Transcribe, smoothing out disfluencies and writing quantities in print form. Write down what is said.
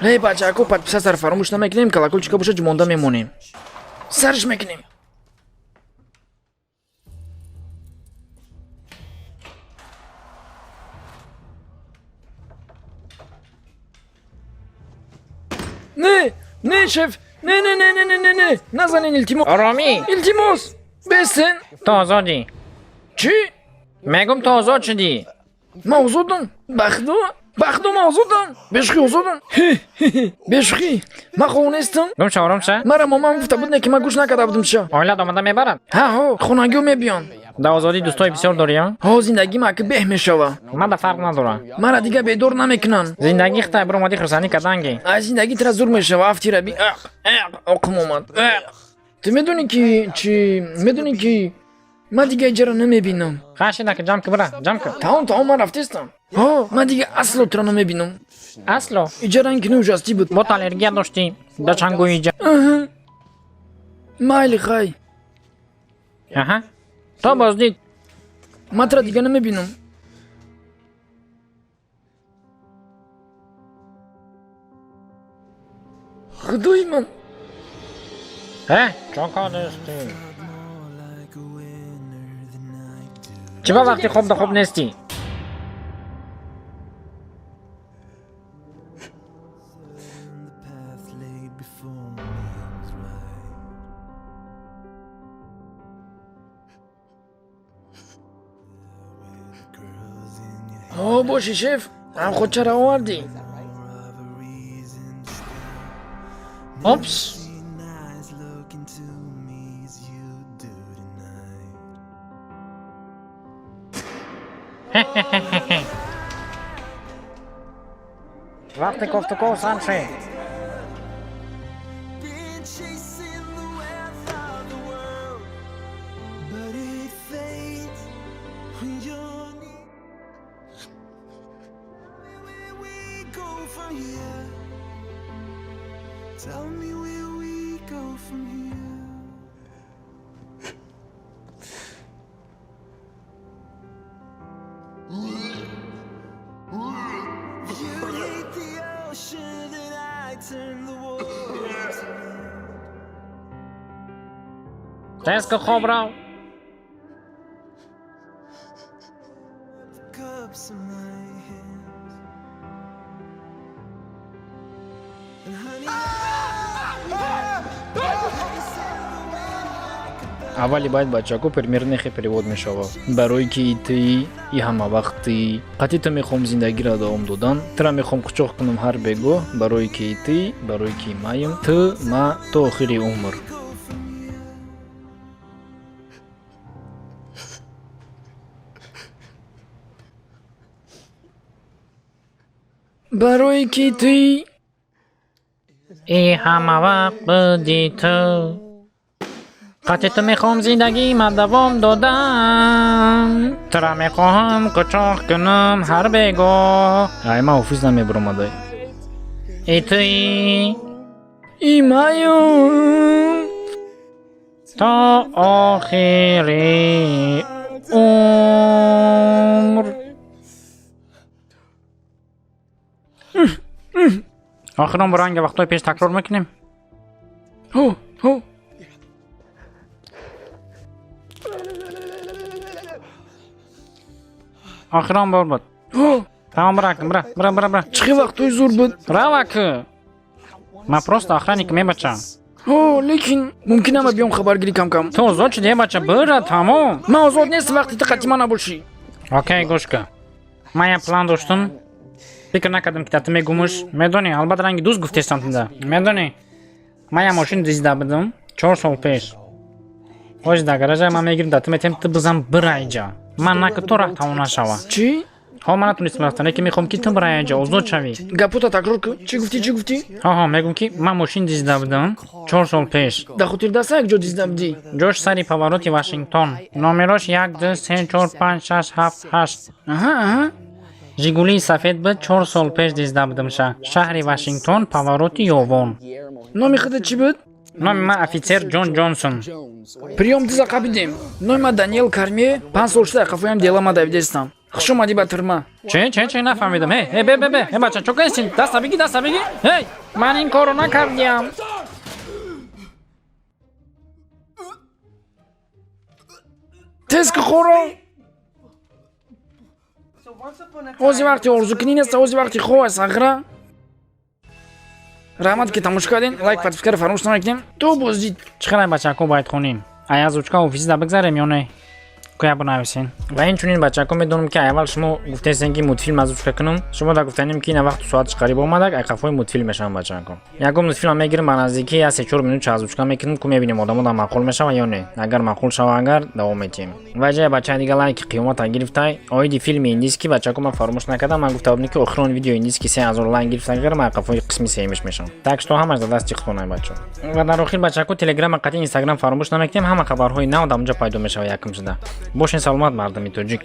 Эй, бачахо, подписать фармуш намекнем, колокольчика боша жмонда мемонем. Сарш мекнем. Не, шеф. Не. Назанин илтимос. Роми. Илтимос. Бесен. Тозоди. Чи? Мегум тозод шуди. Мавзудам. Бахду мавзудам. Бешхи озудам. Бешхи. Ма хонестам. Гум шоромша. Мара мамам гуфта буд ки ма гӯш накарда будам чӣ? Оила домада мебарад. Ҳо, хонагиҳо мебиён. Да озодӣ дӯстои бисёр дорӣ, а? Ҳо, зиндагӣ маки беҳ мешава. Мада фарқ надорад. Мара дига бедор намекунанд. Зиндагӣ хитай бир омадӣ хурсанӣ карданги. Ай, зиндагӣ тира зур мешава. Афтира би. Оқим омад. Ту медонӣ ки ман дига иҷара намебинам. Ха шида ки ҷамъ ки бира, ҷамъ ки. Таом ман рафтестам. Ҳо, ман дига асло тура намебинам. Асло. Иҷараи ки нӯҷастӣ буд. Бо аллергия доштӣ. Да чангу иҷа. Майли хай. Аҳа. То боздид. Ман тура дига намебинам. худои ман. чойхода истӣ. Чӣ ба вақти хобда хоб нестӣ? боши шеф, ҳам худ чара овардӣ? Опс. Вақти кофтуков санши. Tell me where we go from here. You hate the ocean and I turn the water. Теско хоб рав. Cups in my hands. And honey, аввали бояд бачако примернехе перевод мешавад. Барои ки ты и ҳама вақти қати ту мехом зиндагиро давом додан, тра мехом қучоқ кунам ҳар бегоҳ, барои ки ты, барои ки маем, ту ма то охири умр. барои ки ты и ҳама вақт буди ту. қати ту мехом зиндагима давом додан, тра мехоҳам қучоқ кунам ҳар бегоҳ. ай ман офис намебаромадай. И туи и маем то охири умр. охирон бо ранги вақтҳои пеш такрор мекунем. ҳо охирон бор буд. Тамом бираким, бира. чӣ қи вақтҳои зур буд? Раваку. Ман просто охранник мебачам. лекин мумкин ама биём хабаргирӣ кам. Ту озод шудӣ бача, бира, тамом. ман озод нестам вақти ту қати ман набошӣ. Окей, гӯш кун. Ман як план доштам. фикр накардам ки ту мегумш. Медонӣ, албатта ранги дуст гуфтестам туда. Медонӣ, ман як мошин дизида будам 4 сол пеш. ҳоҷ да гаража ман мегирам да ту метем ту бизам бира иҷа. Ман наку то рафт тамом нашава. чӣ? ҳо ман натунистам рафтам, лекин мехом ки ту бира иҷа озод шавӣ. гапота такрор кун. чӣ гуфтӣ? ҳо мегум ки ман мошин дизида будам 4 сол пеш. да хотир даста як ҷо дизида будӣ? ҷош сари повороти Вашингтон. Номерош 1 2 3 4 5 6 7 8. аҳа. жигулии сафед буд 4 сол пеш дизида будам шаҳри Вашингтон, повороти ёвон. номи худат чӣ буд? номи ман офитсер Ҷон Ҷонсон. приём диза қабидем. номи ман Даниэл Кармие, 5 сол шуда қафоям деламада видестам. хуш омадӣ ба турма. چه نفهمیدم. هی به بچه چوکا هستین؟ دست بگی. هی من این کارو نکردیم. تز که خورو اوزی وقتی ارزو کنی نیست، اوزی وقتی خواه است اغرا. رحمت که تموش کردین، لایک پتفکر فراموش نکنیم. تو بازدید چقدر بچه‌کو باید خونیم؟ آیا از اوچکا اوفیس دا بگذاریم یا نه؟ کویا بنویسین. و این چونین بچه‌کو میدونم که اول شما گفتین که مولتفیلم از اوچکا کنم. شما دا گفتنیم که این وقت ساعتش قریب اومد، ای قفای مولتفیلم میشم بچه‌کو. یکم مولتفیلم میگیرم من نزدیکی از 4 minut از اوچکا میکنم که میبینیم آدمو دا معقول میشه یا نه. اگر معقول شه اگر دوام میدیم. و جای بچه دیگه لایک قیمت گرفتای. آید فیلم ایندیسکی بچه‌کو من فراموش نکردم. من گفتم که آخرین ویدیو ایندیسکی 3000 لایک گرفت اگر من قفای قسمی سیمش میشم. تاکش تو همش دست خونای بچه. و در آخر بچه‌کو تلگرام قطعی اینستاگرام فراموش نکنیم. همه خبرهای نو در اونجا پیدا میشه و یکم شده. باشین سلامت مردمی توجیک.